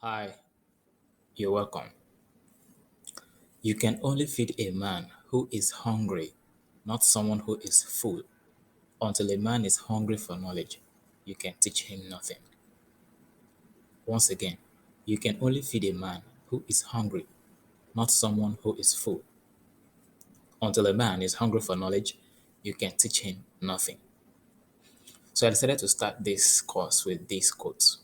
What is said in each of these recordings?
Hi, you're welcome. You can only feed a man who is hungry, not someone who is full. Until a man is hungry for knowledge, you can teach him nothing. Once again, you can only feed a man who is hungry, not someone who is full. Until a man is hungry for knowledge, you can teach him nothing. So I decided to start this course with these quotes.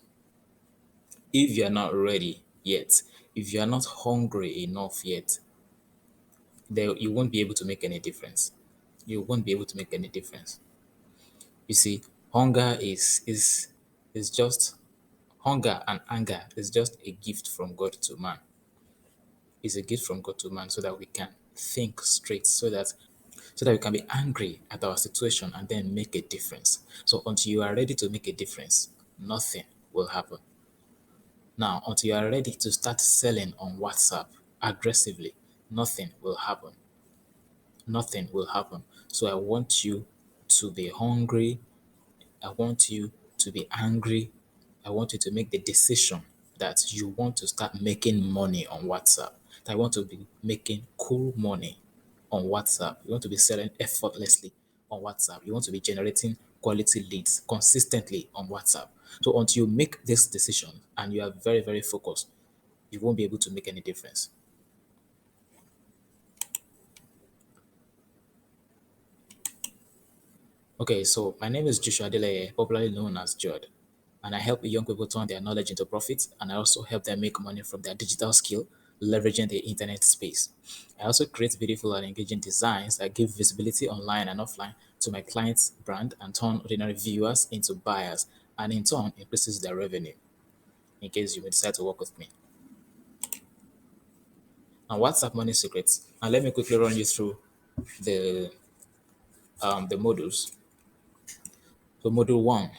If you are not ready yet, if you are not hungry enough yet, then you won't be able to make any difference. You won't be able to make any difference. You see, hunger is just hunger and anger is just a gift from God to man. It's a gift from God to man so that we can think straight, so that we can be angry at our situation and then make a difference. So until you are ready to make a difference, nothing will happen. Now, until you are ready to start selling on WhatsApp aggressively, nothing will happen. Nothing will happen. So I want you to be hungry. I want you to be angry. I want you to make the decision that you want to start making money on WhatsApp. That you want to be making cool money on WhatsApp. You want to be selling effortlessly on WhatsApp. You want to be generating quality leads consistently on WhatsApp. So until you make this decision and you are very, very focused, you won't be able to make any difference. Okay, so my name is Joshua Adeleye, popularly known as Joad, and I help young people turn their knowledge into profit, and I also help them make money from their digital skill, leveraging the internet space. I also create beautiful and engaging designs that give visibility online and offline to my clients' brand and turn ordinary viewers into buyers, and in turn increases their revenue. In case you may decide to work with me. Now, WhatsApp money secrets. And let me quickly run you through the the modules. So, module one,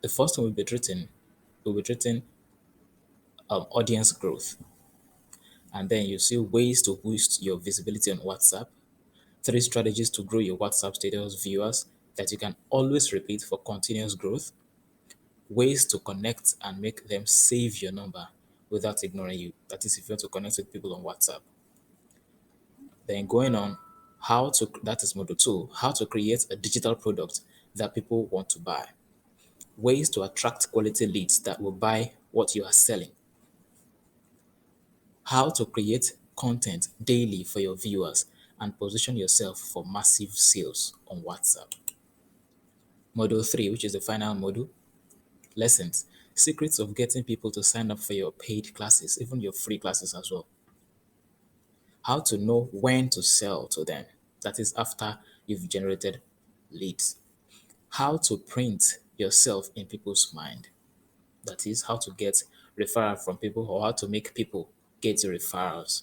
the first one will be treating audience growth. And then you see ways to boost your visibility on WhatsApp, three strategies to grow your WhatsApp status viewers that you can always repeat for continuous growth, ways to connect and make them save your number without ignoring you. That is, if you want to connect with people on WhatsApp. Then going on, that is module two, how to create a digital product that people want to buy, ways to attract quality leads that will buy what you are selling, how to create content daily for your viewers and position yourself for massive sales on WhatsApp. Module 3, which is the final module, lessons, secrets of getting people to sign up for your paid classes, even your free classes as well. How to know when to sell to them, that is after you've generated leads. How to print yourself in people's mind, that is how to get referral from people or how to make people get referrals.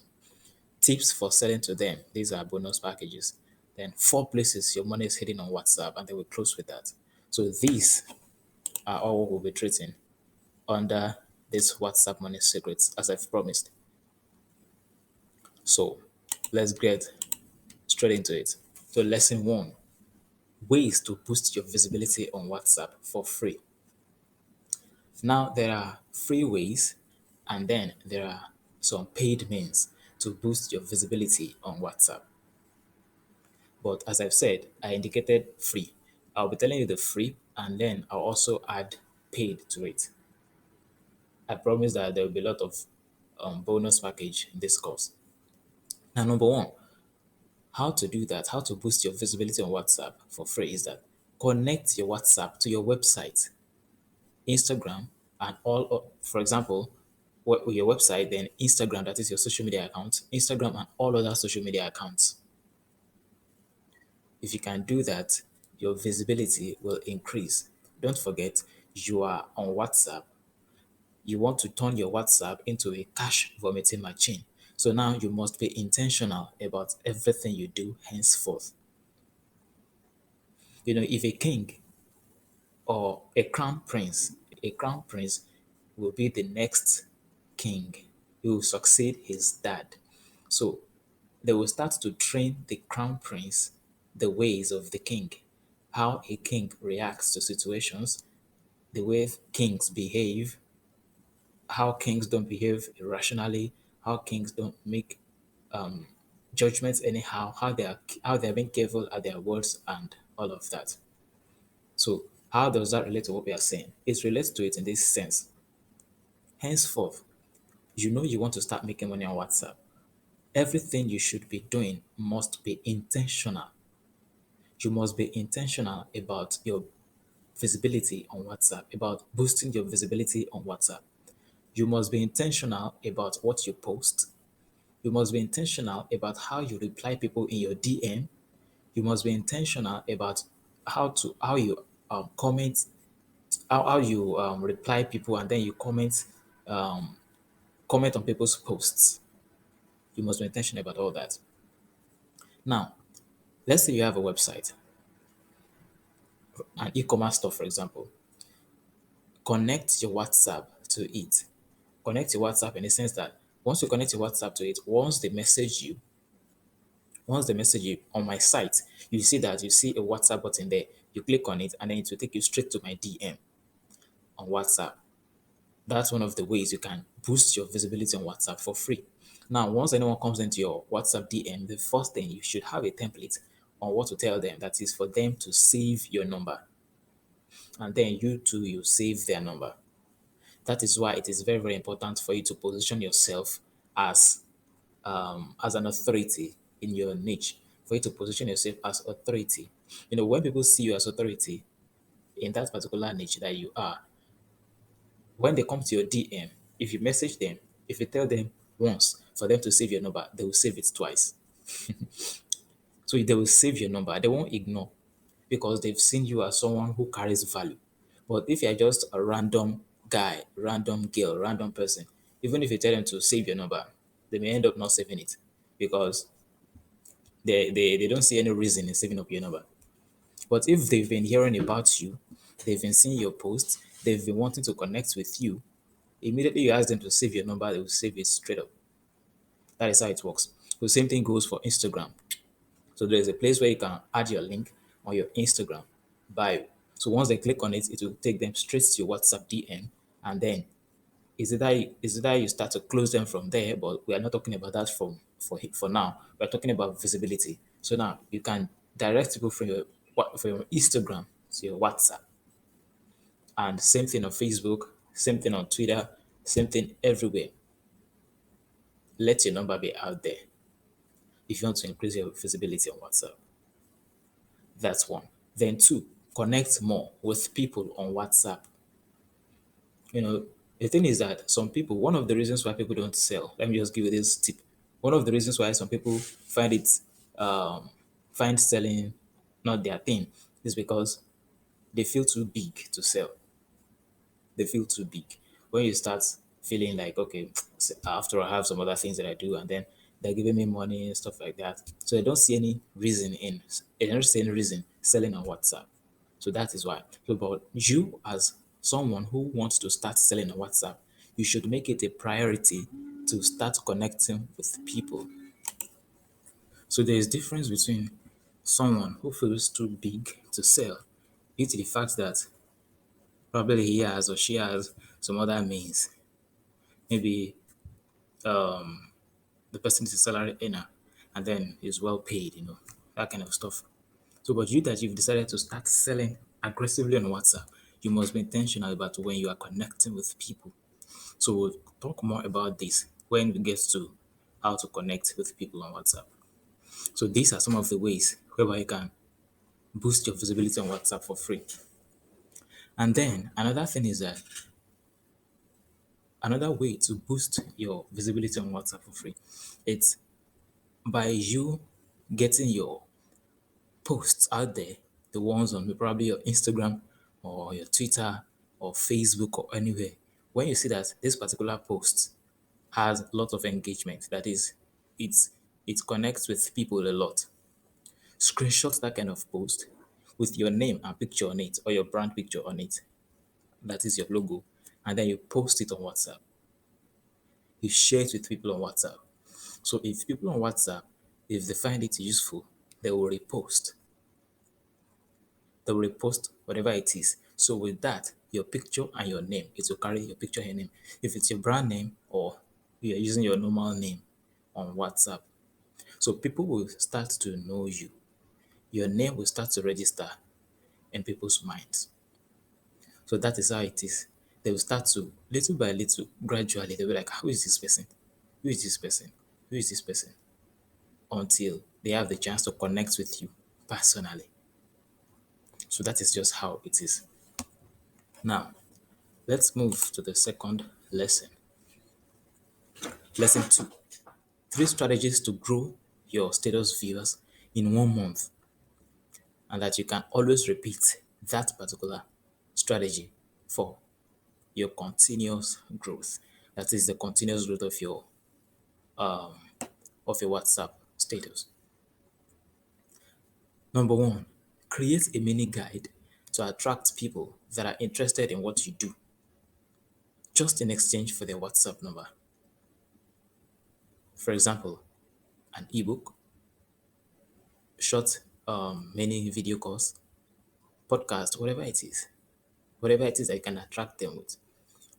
Tips for selling to them. These are bonus packages. Then four places your money is hidden on WhatsApp, and then we close with that. So these are all what we'll be treating under this WhatsApp money secrets, as I've promised. So let's get straight into it. So lesson one, ways to boost your visibility on WhatsApp for free. Now there are free ways, and then there are some paid means to boost your visibility on WhatsApp. But as I've said, I indicated free. I'll be telling you the free and then I'll also add paid to it. I promise that there will be a lot of bonus package in this course. Now, number one, how to do that, how to boost your visibility on WhatsApp for free is that connect your WhatsApp to your website, Instagram, and for example, your website, then Instagram, that is your social media account, Instagram, and all other social media accounts. If you can do that, your visibility will increase. Don't forget, you are on WhatsApp. You want to turn your WhatsApp into a cash vomiting machine. So now you must be intentional about everything you do henceforth. If a king or a crown prince will be the next king. He will succeed his dad. So they will start to train the crown prince the ways of the king, how a king reacts to situations, the way kings behave, how kings don't behave irrationally, how kings don't make judgments anyhow, how they're being careful at their words and all of that. So how does that relate to what we are saying? It relates to it in this sense. Henceforth, you know you want to start making money on WhatsApp. Everything you should be doing must be intentional. You must be intentional about your visibility on WhatsApp, about boosting your visibility on WhatsApp. You must be intentional about what you post. You must be intentional about how you reply people in your DM. You must be intentional about how you comment, how you reply people, and then you comment on people's posts. You must be intentional about all that. Now, let's say you have a website, an e-commerce store, for example. Connect your WhatsApp to it. Connect your WhatsApp in the sense that once you connect your WhatsApp to it, once they message you on my site, you see that you see a WhatsApp button there. You click on it and then it will take you straight to my DM on WhatsApp. That's one of the ways you can boost your visibility on WhatsApp for free. Now, once anyone comes into your WhatsApp DM, the first thing you should have a template on what to tell them. That is for them to save your number. And then you too, you save their number. That is why it is very, very important for you to position yourself as an authority in your niche, for you to position yourself as authority. You know, when people see you as authority in that particular niche that you are, when they come to your DM, if you message them, if you tell them once for them to save your number, they will save it twice. So they will save your number. They won't ignore because they've seen you as someone who carries value. But if you're just a random guy, random girl, random person, even if you tell them to save your number, they may end up not saving it because they don't see any reason in saving up your number. But if they've been hearing about you, they've been seeing your posts, they've been wanting to connect with you, immediately you ask them to save your number, they will save it straight up. That is how it works. The same thing goes for Instagram. So there's a place where you can add your link on your Instagram bio. So once they click on it, it will take them straight to your WhatsApp DM, and then is it that you start to close them from there, but we are not talking about that for now. We're talking about visibility. So now you can direct people from your Instagram to your WhatsApp, and same thing on Facebook, same thing on Twitter, same thing everywhere. Let your number be out there if you want to increase your visibility on WhatsApp. That's one. Then two, connect more with people on WhatsApp. You know, the thing is that some people, one of the reasons why people don't sell, let me just give you this tip. One of the reasons why some people um, find selling not their thing is because they feel too big to sell. They feel too big. When you start feeling like, okay, after I have some other things that I do, and then they're giving me money and stuff like that. So they don't see any reason selling on WhatsApp. So that is why. So, but you as someone who wants to start selling on WhatsApp, you should make it a priority to start connecting with people. So there is difference between someone who feels too big to sell due to the fact that probably he has or she has some other means. Maybe the person is a salary earner and then is well paid, that kind of stuff. So, but you that you've decided to start selling aggressively on WhatsApp, you must be intentional about when you are connecting with people. So, we'll talk more about this when we get to how to connect with people on WhatsApp. So, these are some of the ways whereby you can boost your visibility on WhatsApp for free. And then another thing is that another way to boost your visibility on WhatsApp for free, it's by you getting your posts out there, the ones on probably your Instagram or your Twitter or Facebook or anywhere. When you see that this particular post has a lot of engagement, that is, it's it connects with people a lot. Screenshot that kind of post with your name and picture on it or your brand picture on it. That is your logo. And then you post it on WhatsApp. You share it with people on WhatsApp. So if people on WhatsApp, if they find it useful, they will repost. They will repost whatever it is. So with that, your picture and your name. It will carry your picture and your name. If it's your brand name or you're using your normal name on WhatsApp. So people will start to know you. Your name will start to register in people's minds. So that is how it is. They will start to, little by little, gradually, they'll be like, who is this person? Who is this person? Who is this person? Until they have the chance to connect with you personally. So that is just how it is. Now, let's move to the second lesson. Lesson two: three strategies to grow your status viewers in 1 month, and that you can always repeat that particular strategy for your continuous growth. That is the continuous growth of your WhatsApp status. Number one, create a mini guide to attract people that are interested in what you do, just in exchange for their WhatsApp number. For example, an ebook, short mini video calls, podcast, whatever it is that you can attract them with.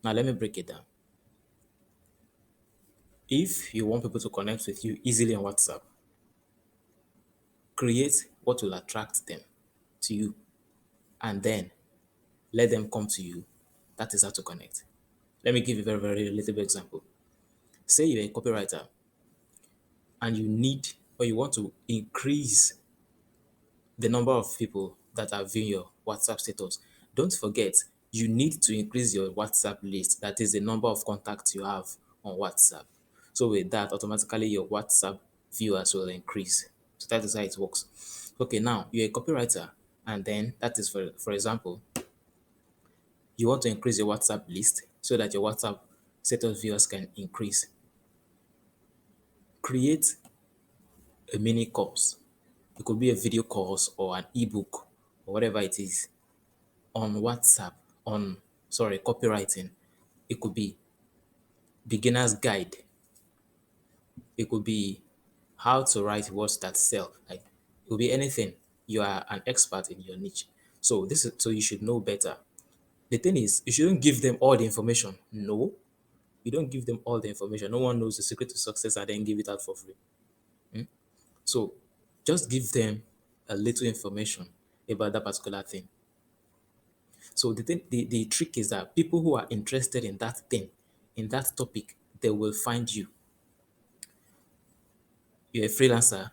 Now, let me break it down. If you want people to connect with you easily on WhatsApp, create what will attract them to you and then let them come to you. That is how to connect. Let me give you a very, very little bit example. Say you're a copywriter and you need or you want to increase the number of people that are viewing your WhatsApp status. Don't forget, you need to increase your WhatsApp list. That is the number of contacts you have on WhatsApp. So with that, automatically your WhatsApp viewers will increase. So that is how it works. Okay, now you're a copywriter, and then that is for example, you want to increase your WhatsApp list so that your WhatsApp status viewers can increase. Create a mini course. It could be a video course or an ebook or whatever it is on WhatsApp on copywriting. It could be beginner's guide. It could be how to write words that sell. Like it could be anything. You are an expert in your niche. So you should know better. The thing is, you shouldn't give them all the information. No, you don't give them all the information. No one knows the secret to success and then give it out for free. So just give them a little information about that particular thing. So the trick is that people who are interested in that thing, in that topic, they will find you. You're a freelancer,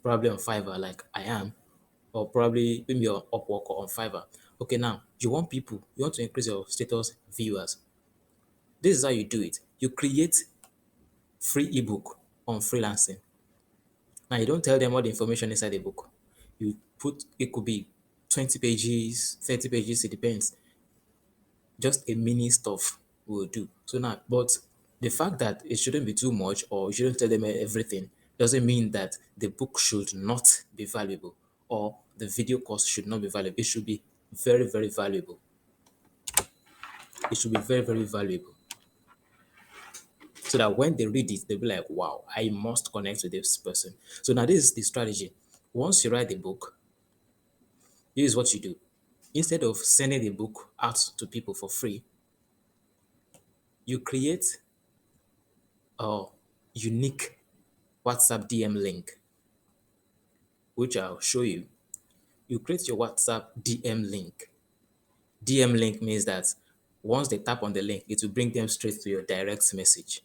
probably on Fiverr like I am, or probably maybe on Upwork or on Fiverr. Okay, now you want to increase your status viewers. This is how you do it. You create free ebook on freelancing. Now you don't tell them all the information inside the book. You put it could be 20 pages, 30 pages, it depends. Just a mini stuff will do. So now, but the fact that it shouldn't be too much or you shouldn't tell them everything doesn't mean that the book should not be valuable or the video course should not be valuable. It should be very, very valuable. It should be very, very valuable. So that when they read it, they'll be like, wow, I must connect with this person. So now this is the strategy. Once you write the book, this is what you do. Instead of sending the book out to people for free, you create a unique WhatsApp DM link, which I'll show you. You create your WhatsApp DM link. DM link means that once they tap on the link, it will bring them straight to your direct message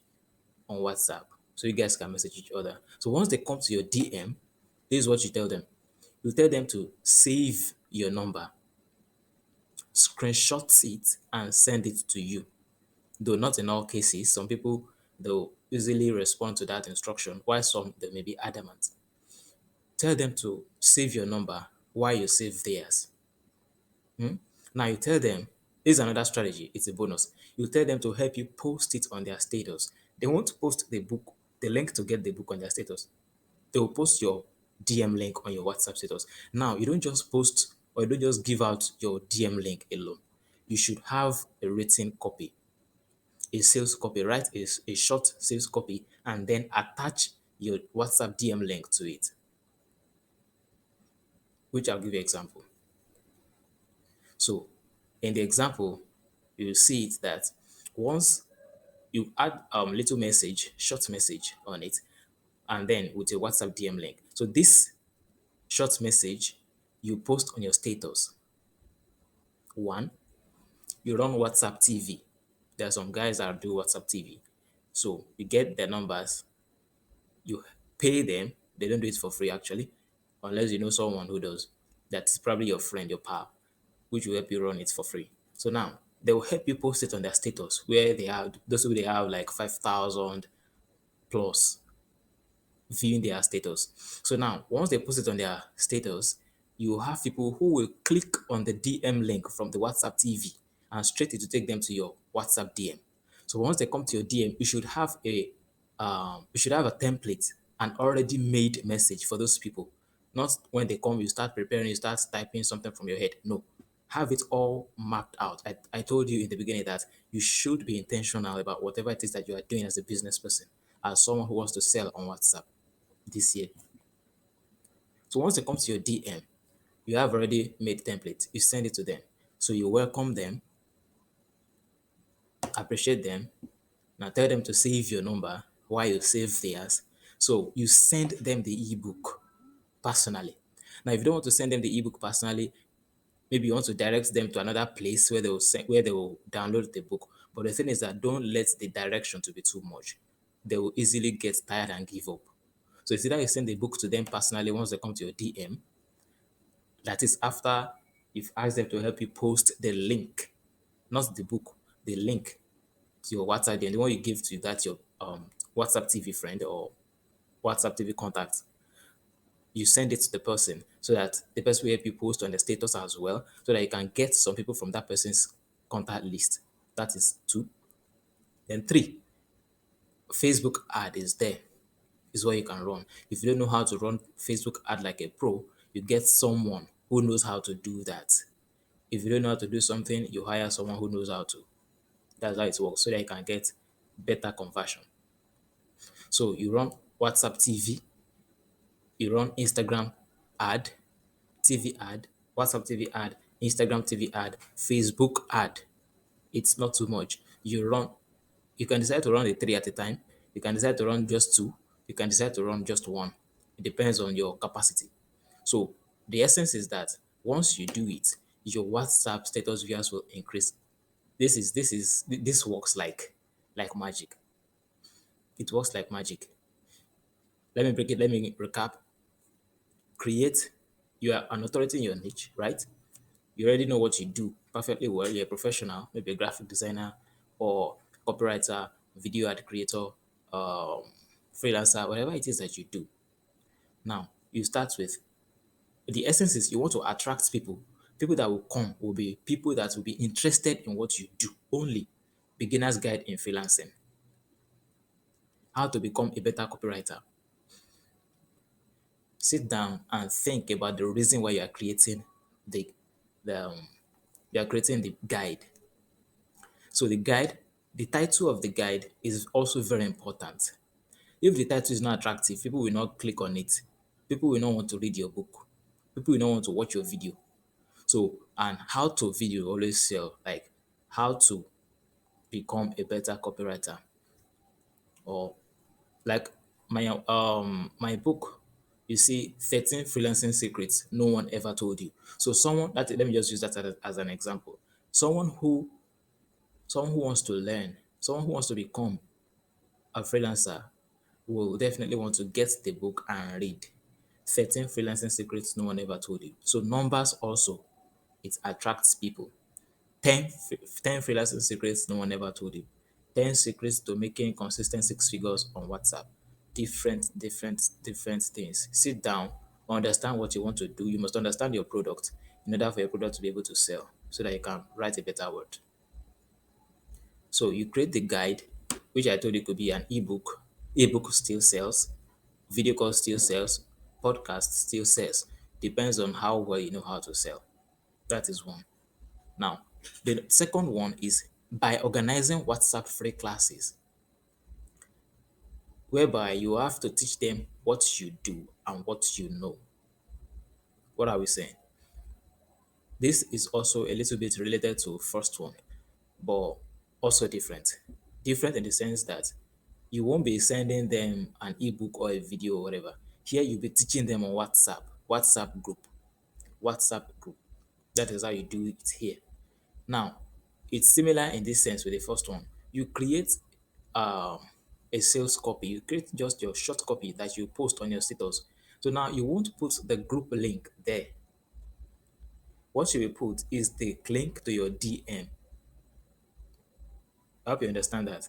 on WhatsApp. So you guys can message each other. So once they come to your DM, this is what you tell them. You tell them to save your number, screenshot it, and send it to you. Though not in all cases, some people they'll easily respond to that instruction, while some they may be adamant. Tell them to save your number while you save theirs. Now you tell them, this is another strategy, it's a bonus. You tell them to help you post it on their status. They won't post the book, the link to get the book on their status. They will post your DM link on your WhatsApp status. Now, you don't just post or you don't just give out your DM link alone. You should have a written copy, a sales copy, write a short sales copy, and then attach your WhatsApp DM link to it, which I'll give you an example. So In the example, you see it that once you add little message, short message on it, and then with a WhatsApp DM link. So this short message you post on your status. One, you run WhatsApp TV. There are some guys that do WhatsApp TV. So you get their numbers, you pay them. They don't do it for free actually, unless you know someone who does. That's probably your friend, your pal, which will help you run it for free. So now they will help you post it on their status where they have those who they have like 5,000 plus viewing their status. So now, once they post it on their status, you have people who will click on the DM link from the WhatsApp TV and straight it to take them to your WhatsApp DM. So once they come to your DM, you should have a template, an already made message for those people. Not when they come, you start preparing, you start typing something from your head. No, have it all mapped out. I told you in the beginning that you should be intentional about whatever it is that you are doing as a business person, as someone who wants to sell on WhatsApp this year. So once they come to your DM, you have already made template. You send it to them. So you welcome them, appreciate them. Now tell them to save your number while you save theirs. So you send them the ebook personally. Now, if you don't want to send them the ebook personally, maybe you want to direct them to another place where they will download the book. But the thing is that don't let the direction to be too much. They will easily get tired and give up. So it's either you send the book to them personally once they come to your DM. That is after you've asked them to help you post the link, not the book, the link to your WhatsApp. And the one you give to that your WhatsApp TV friend or WhatsApp TV contact, you send it to the person so that the person will help you post on the status as well, so that you can get some people from that person's contact list. That is two. Then three, Facebook ad is there, is what you can run. If you don't know how to run Facebook ad like a pro, you get someone who knows how to do that. If you don't know how to do something, you hire someone who knows how to. That's how it works, so that you can get better conversion. So you run WhatsApp TV, you run Instagram ad, TV ad, WhatsApp TV ad, Instagram TV ad, Facebook ad. It's not too much. You can decide to run the three at a time. You can decide to run just two. You can decide to run just one. It depends on your capacity. So the essence is that once you do it, your WhatsApp status viewers will increase. This works like magic. It works like magic. Let me recap. Create, you are an authority in your niche, right? You already know what you do perfectly well. You're a professional, maybe a graphic designer or copywriter, video ad creator, um, freelancer, whatever it is that you do. Now you start with, the essence is you want to attract people. People that will come will be people that will be interested in what you do only. Beginner's guide in freelancing. How to become a better copywriter. Sit down and think about the reason why the, the you are creating the guide. So the title of the guide is also very important. If the title is not attractive, people will not click on it. People will not want to read your book. People will not want to watch your video. So, and how to video always sell, like how to become a better copywriter, or like my book, you see 13 freelancing secrets no one ever told you. So someone that let me just use that as an example. Someone who someone who wants to learn, someone who wants to become a freelancer will definitely want to get the book and read 13 freelancing secrets no one ever told you. So numbers also, it attracts people. 10 freelancing secrets no one ever told you. 10 secrets to making consistent six figures on WhatsApp. Different things. Sit down, understand what you want to do. You must understand your product in order for your product to be able to sell so that you can write a better word. So you create the guide, which I told you could be an ebook. Ebook still sells, video call still sells, podcast still sells. Depends on how well you know how to sell. That is one. Now, the second one is by organizing WhatsApp free classes, whereby you have to teach them what you do and what you know. What are we saying? This is also a little bit related to first one, but also different. Different in the sense that you won't be sending them an ebook or a video or whatever. Here you'll be teaching them on WhatsApp group, WhatsApp group. That is how you do it here. Now, it's similar in this sense with the first one. You create um, a sales copy. You create just your short copy that you post on your status. So now you won't put the group link there. What you will put is the link to your DM. I hope you understand that.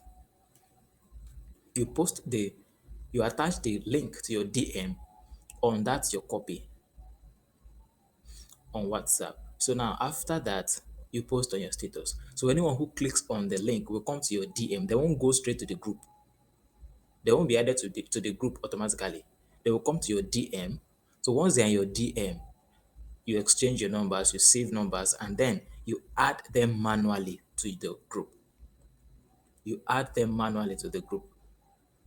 You post the, you attach the link to your DM on that your copy on WhatsApp. So now after that, you post on your status. So anyone who clicks on the link will come to your DM. They won't go straight to the group. They won't be added to the group automatically. They will come to your DM. So once they're in your DM, you exchange your numbers, you save numbers, and then you add them manually to the group. You add them manually to the group.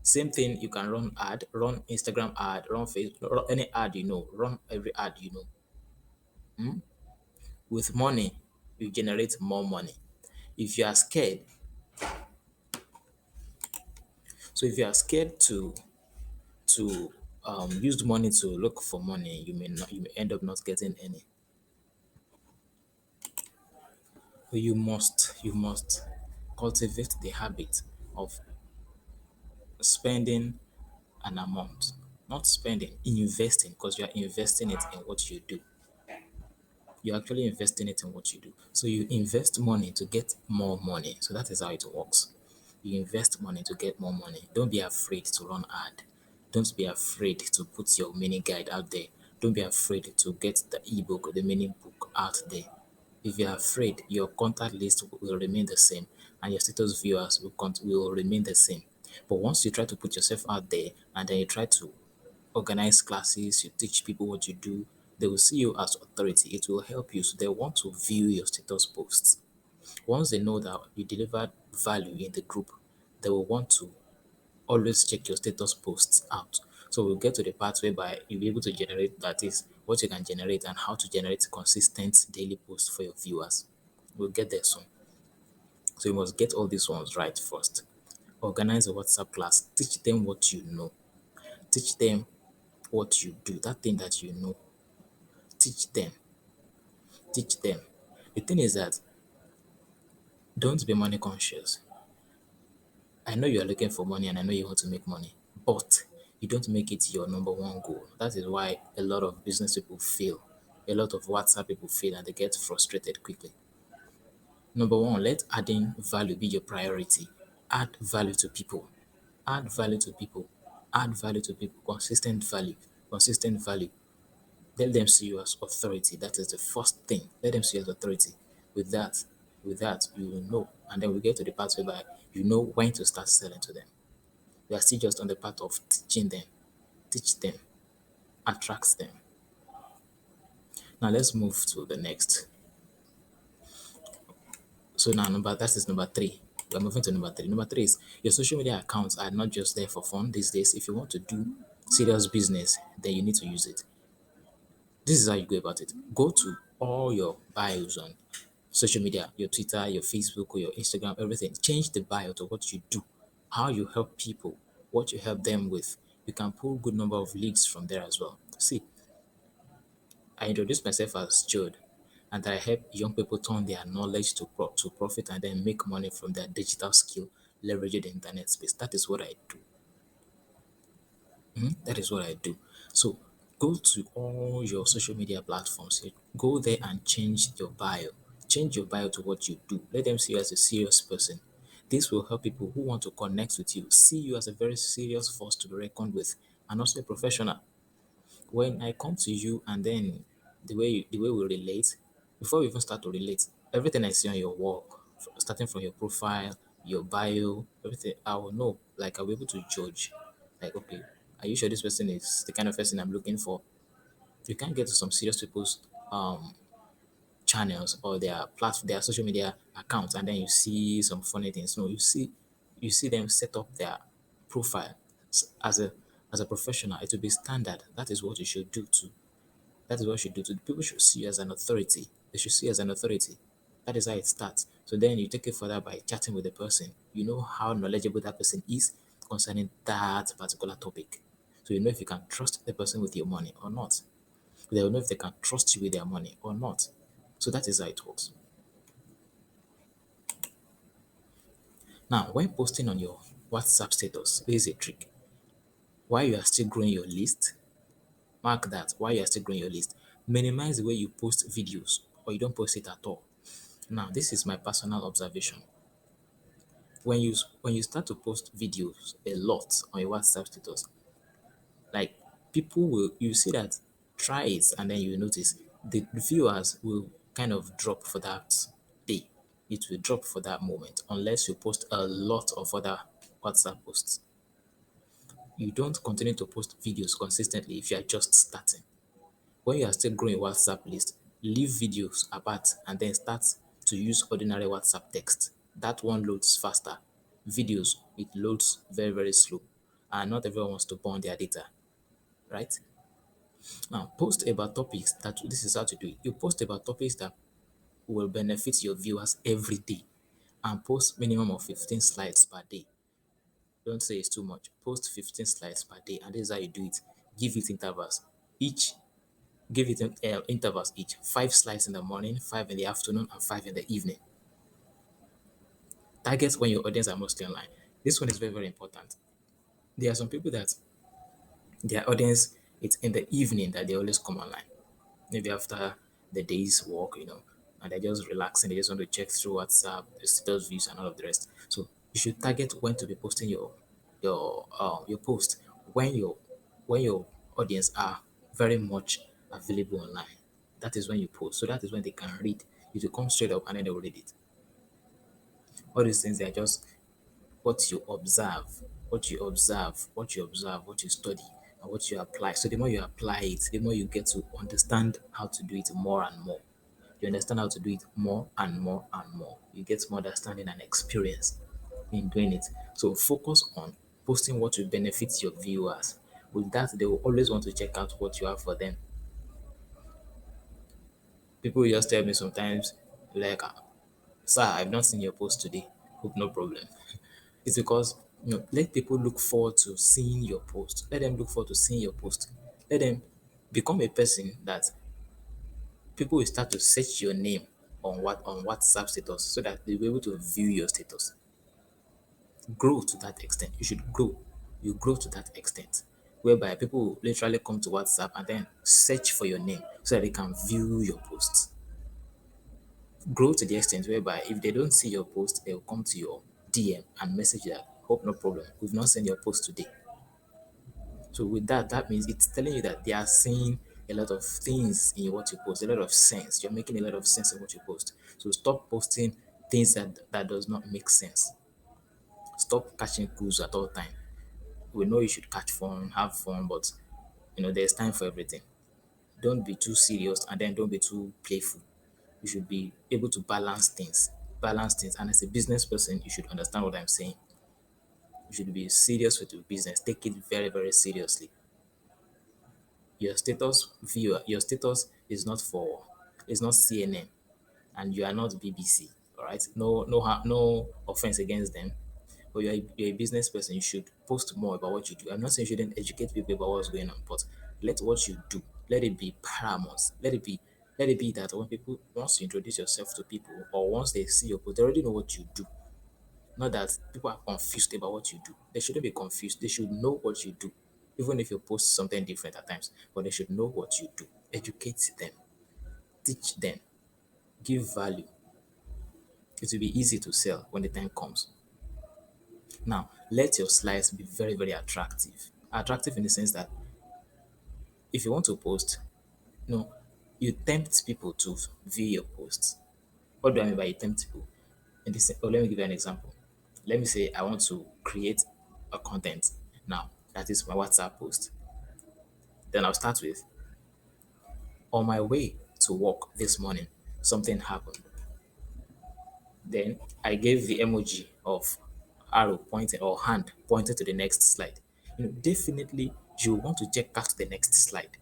Same thing, you can run Instagram ad, run Facebook, run any ad you know, run every ad you know. With money, you generate more money. If you are scared, so if you are scared to use the money to look for money, you may end up not getting any. So you must cultivate the habit of spending an amount, not spending, investing, because you are investing it in what you do. You're actually investing it in what you do. So you invest money to get more money. So that is how it works. You invest money to get more money. Don't be afraid to run ad. Don't be afraid to put your mini guide out there. Don't be afraid to get the ebook or the mini book out there. If you're afraid, your contact list will remain the same and your status viewers will remain the same. But once you try to put yourself out there and then you try to organize classes, you teach people what you do, they will see you as authority. It will help you. So they want to view your status posts. Once they know that you deliver value in the group, they will want to always check your status posts out. So we'll get to the part whereby you'll be able to generate, that is what you can generate and how to generate consistent daily posts for your viewers. We'll get there soon. So you must get all these ones right first. Organize a WhatsApp class. Teach them what you know. Teach them what you do, that thing that you know. Teach them. Teach them. The thing is that don't be money conscious. I know you are looking for money and I know you want to make money, but you don't make it your number one goal. That is why a lot of business people fail. A lot of WhatsApp people fail and they get frustrated quickly. Number one, let adding value be your priority. Add value to people. Add value to people. Add value to people. Consistent value. Consistent value. Let them see you as authority. That is the first thing. Let them see you as authority. With that, with that, you will know. And then we get to the part whereby you know when to start selling to them. We are still just on the part of teaching them. Teach them, attracts them. Now let's move to the next. So now that is number three. We're moving to number three. Number three is your social media accounts are not just there for fun these days. If you want to do serious business, then you need to use it. This is how you go about it. Go to all your bios on social media, your Twitter, your Facebook, or your Instagram, everything. Change the bio to what you do, how you help people, what you help them with. You can pull good number of leads from there as well. See, I introduced myself as Joad, and I help young people turn their knowledge to profit and then make money from their digital skill, leveraging the internet space. That is what I do. That is what I do. So go to all your social media platforms. Go there and change your bio. Change your bio to what you do. Let them see you as a serious person. This will help people who want to connect with you see you as a very serious force to be reckoned with and also a professional. When I come to you and then the way we relate, before we even start to relate, everything I see on your wall, starting from your profile, your bio, everything, I will know. Like I'll be able to judge. Like, okay, are you sure this person is the kind of person I'm looking for? You can't get to some serious people's channels or their social media accounts and then you see some funny things. No, you see them set up their profile as a professional. It will be standard. That is what you should do too. That is what you should do. To people should see you as an authority. They should see you as an authority. That is how it starts. So then you take it further by chatting with the person. You know how knowledgeable that person is concerning that particular topic. So you know if you can trust the person with your money or not. They will know if they can trust you with their money or not. So that is how it works. Now, when posting on your WhatsApp status, there is a trick. While you are still growing your list, mark that while you are still growing your list, minimize the way you post videos or you don't post it at all. Now, this is my personal observation. When you start to post videos a lot on your WhatsApp status, like people will you see that try it and then you notice the viewers will kind of drop for that day. It will drop for that moment unless you post a lot of other WhatsApp posts. You don't continue to post videos consistently if you are just starting. When you are still growing WhatsApp list, leave videos apart and then start to use ordinary WhatsApp text. That one loads faster. Videos, it loads very, very slow. And not everyone wants to burn their data, right? Now, post about topics that this is how to do it. You post about topics that will benefit your viewers every day and post minimum of 15 slides per day. Don't say it's too much. Post 15 slides per day, and this is how you do it. Give it intervals. Each Give it intervals each 5 slides in the morning, 5 in the afternoon, and 5 in the evening. Target when your audience are mostly online. This one is very, very important. There are some people that their audience it's in the evening that they always come online. Maybe after the day's work, and they're just relaxing. They just want to check through WhatsApp, the status views, and all of the rest. So you should target when to be posting your post when your audience are very much available online. That is when you post. So that is when they can read. You to come straight up and then they will read it. All these things they are just what you observe, what you study, and what you apply. So the more you apply it, the more you get to understand how to do it more and more. You understand how to do it more and more and more. You get more understanding and experience in doing it. So focus on posting what will benefit your viewers. With that, they will always want to check out what you have for them. People will just tell me sometimes, like, sir, I've not seen your post today. Hope no problem. It's because let people look forward to seeing your post. Let them look forward to seeing your post. Let them become a person that people will start to search your name on WhatsApp status so that they'll be able to view your status. Grow to that extent. You should grow. You grow to that extent. Whereby people will literally come to WhatsApp and then search for your name so that they can view your posts. Grow to the extent whereby if they don't see your post, they'll come to your DM and message that, hope no problem. We've not seen your post today. So with that, that means it's telling you that they are seeing a lot of things in what you post, a lot of sense. You're making a lot of sense in what you post. So stop posting things that does not make sense. Stop catching clues at all time. We know you should catch fun, have fun, but there's time for everything. Don't be too serious and then don't be too playful. You should be able to balance things. Balance things. And as a business person, you should understand what I'm saying. You should be serious with your business. Take it very, very seriously. Your status is not CNN and you are not BBC. All right. No offense against them. But you're a business person, you should post more about what you do. I'm not saying you shouldn't educate people about what's going on, but let what you do, let it be paramount. Let it be that when people once you introduce yourself to people or once they see your post, they already know what you do. Not that people are confused about what you do. They shouldn't be confused. They should know what you do. Even if you post something different at times, but they should know what you do. Educate them, teach them, give value. It will be easy to sell when the time comes. Now, let your slides be very, very attractive. Attractive in the sense that if you want to post, you know, you tempt people to view your posts. What do I mean by you tempt people? Let me give you an example. Let me say I want to create a content now. That is my WhatsApp post. Then I'll start with on my way to work this morning, something happened. Then I gave the emoji of arrow pointing or hand pointing to the next slide. Definitely you want to check out the next slide.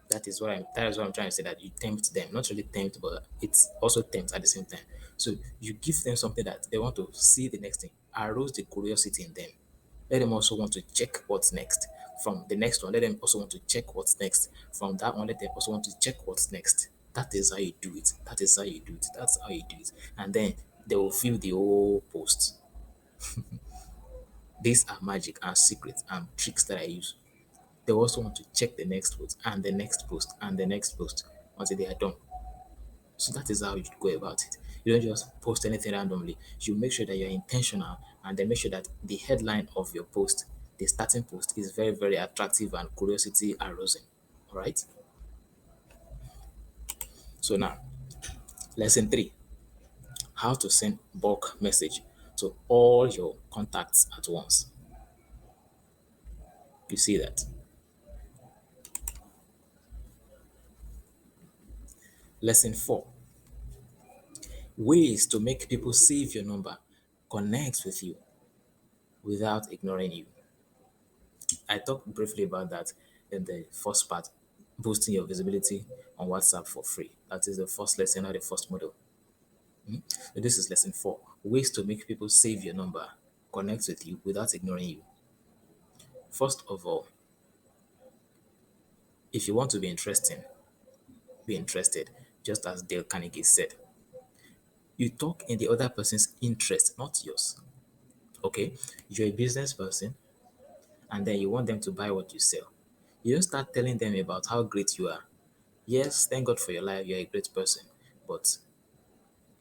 That is what I'm trying to say, that you tempt them. Not really tempt, but it's also tempt at the same time. So you give them something that they want to see the next thing. Arouse the curiosity in them. Let them also want to check what's next. From the next one, let them also want to check what's next. From that one, let them also want to check what's next. That is how you do it. That is how you do it. That's how you do it. And then they will fill the whole post. These are magic and secrets and tricks that I use. They also want to check the next post and the next post and the next post until they are done. So that is how you go about it. You don't just post anything randomly. You make sure that you're intentional, and then make sure that the headline of your post, the starting post, is very, very attractive and curiosity arousing. All right. So now, lesson three: how to send bulk message to all your contacts at once. You see that? Lesson four: ways to make people save your number, connect with you without ignoring you. I talked briefly about that in the first part, boosting your visibility on WhatsApp for free. That is the first lesson or the first model. So this is lesson four: ways to make people save your number, connect with you without ignoring you. First of all, if you want to be interesting, be interested, just as Dale Carnegie said. You talk in the other person's interest, not yours. Okay? You're a business person, and then you want them to buy what you sell. You don't start telling them about how great you are. Yes, thank God for your life, you're a great person. But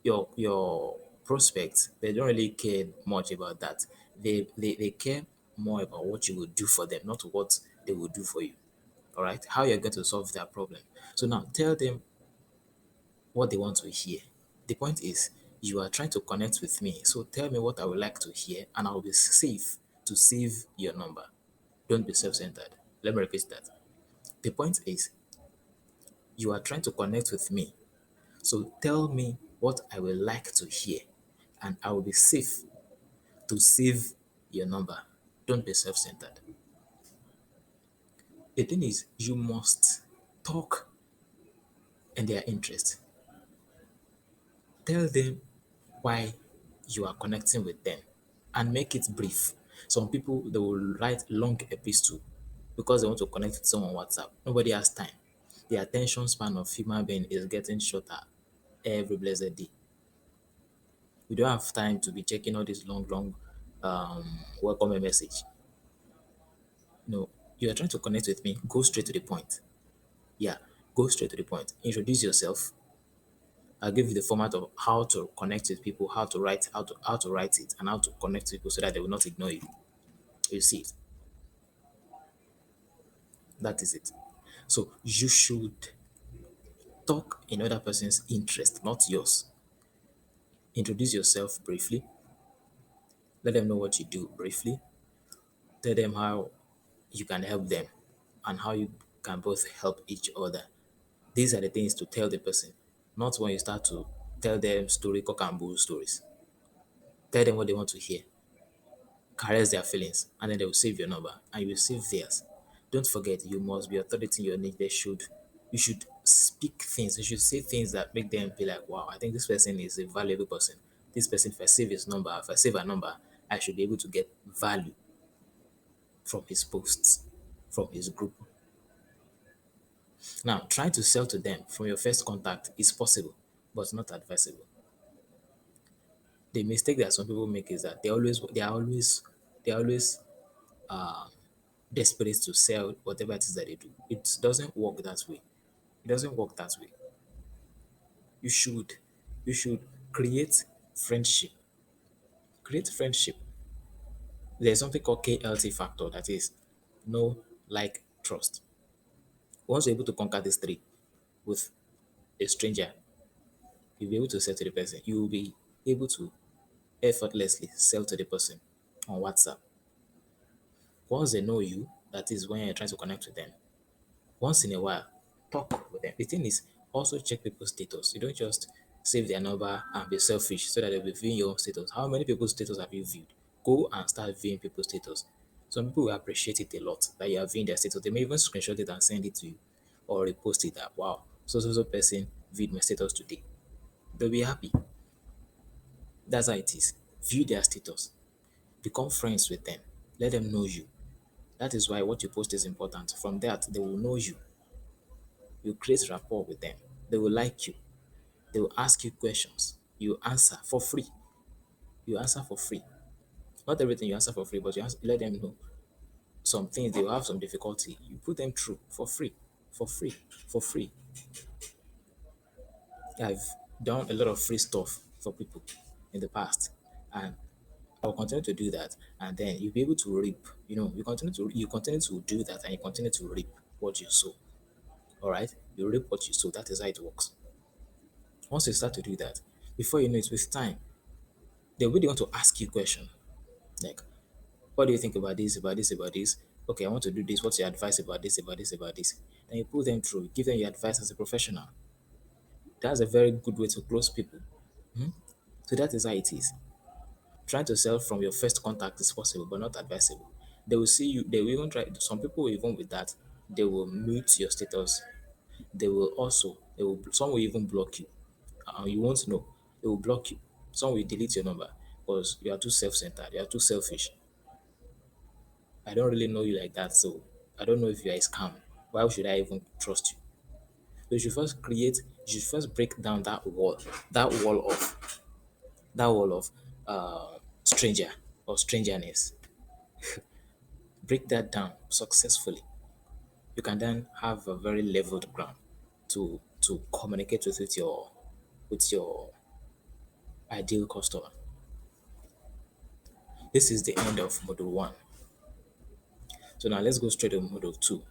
your prospects, they don't really care much about that. They care more about what you will do for them, not what they will do for you. All right, how you're going to solve their problem. So now tell them what they want to hear. The point is, you are trying to connect with me, so tell me what I would like to hear, and I'll be safe to save your number. Don't be self-centered. Let me repeat that. The point is, you are trying to connect with me, so tell me what I would like to hear, and I will be safe to save your number. Don't be self centered. The thing is, you must talk in their interest. Tell them why you are connecting with them and make it brief. Some people, they will write long epistle because they want to connect with someone on WhatsApp. Nobody has time. The attention span of human being is getting shorter every blessed day. We don't have time to be checking all this long welcome message. No, you are trying to connect with me. Go straight to the point. Yeah, go straight to the point. Introduce yourself. I'll give you the format of how to connect with people, how to write it, and how to connect with people so that they will not ignore you. You see it. That is it. So you should talk in other person's interest, not yours. Introduce yourself briefly. Let them know what you do briefly. Tell them how you can help them and how you can both help each other. These are the things to tell the person, not when you start to tell them story, cock and bull stories. Tell them what they want to hear, caress their feelings, and then they will save your number and you will save theirs. Don't forget, you must be authority in your niche. You should speak things. You should say things that make them be like, wow, I think this person is a valuable person. This person, if I save his number, if I save a number, I should be able to get value from his posts, from his group. Now, trying to sell to them from your first contact is possible, but not advisable. The mistake that some people make is that they are always desperate to sell whatever it is that they do. It doesn't work that way. It doesn't work that way. You should you should create friendship. Create friendship. There's something called KLT factor, that is know, like, trust. Once you're able to conquer these three with a stranger, you'll be able to sell to the person. You will be able to effortlessly sell to the person on WhatsApp. Once they know you, that is when you're trying to connect with them. Once in a while, talk with them. The thing is, also check people's status. You don't just save their number and be selfish so that they'll be viewing your status. How many people's status have you viewed? Go and start viewing people's status. Some people will appreciate it a lot that you are viewing their status. They may even screenshot it and send it to you. or repost it that wow, so person viewed my status today. They'll be happy. That's how it is. View their status. Become friends with them. Let them know you. That is why what you post is important. From that, they will know you. You create rapport with them. They will like you. They will ask you questions. You answer for free. You answer for free. Not everything you answer for free, but you let them know some things they will have some difficulty. You put them through for free, for free, for free. I've done a lot of free stuff for people in the past, and I will continue to do that. And then you'll be able to reap. You continue to do that, and you continue to reap what you sow. All right, you reap what you sow. That is how it works. Once you start to do that, before you know it, with time, they really want to ask you questions like, "What do you think about this? About this? About this? Okay, I want to do this. What's your advice about this? About this? About this?" Then you put them through, give them your advice as a professional. That's a very good way to close people. So that is how it is. Trying to sell from your first contact is possible, but not advisable. They will see you, they will even try, some people, even with that, they will mute your status. Some will even block you. You won't know. They will block you. Some will delete your number because you are too self centered, you are too selfish. I don't really know you like that, so I don't know if you are a scam. Why should I even trust you? So you should first break down that wall of stranger or strangerness. Break that down successfully. You can then have a very leveled ground to communicate with your ideal customer. This is the end of module one. So now let's go straight to module two.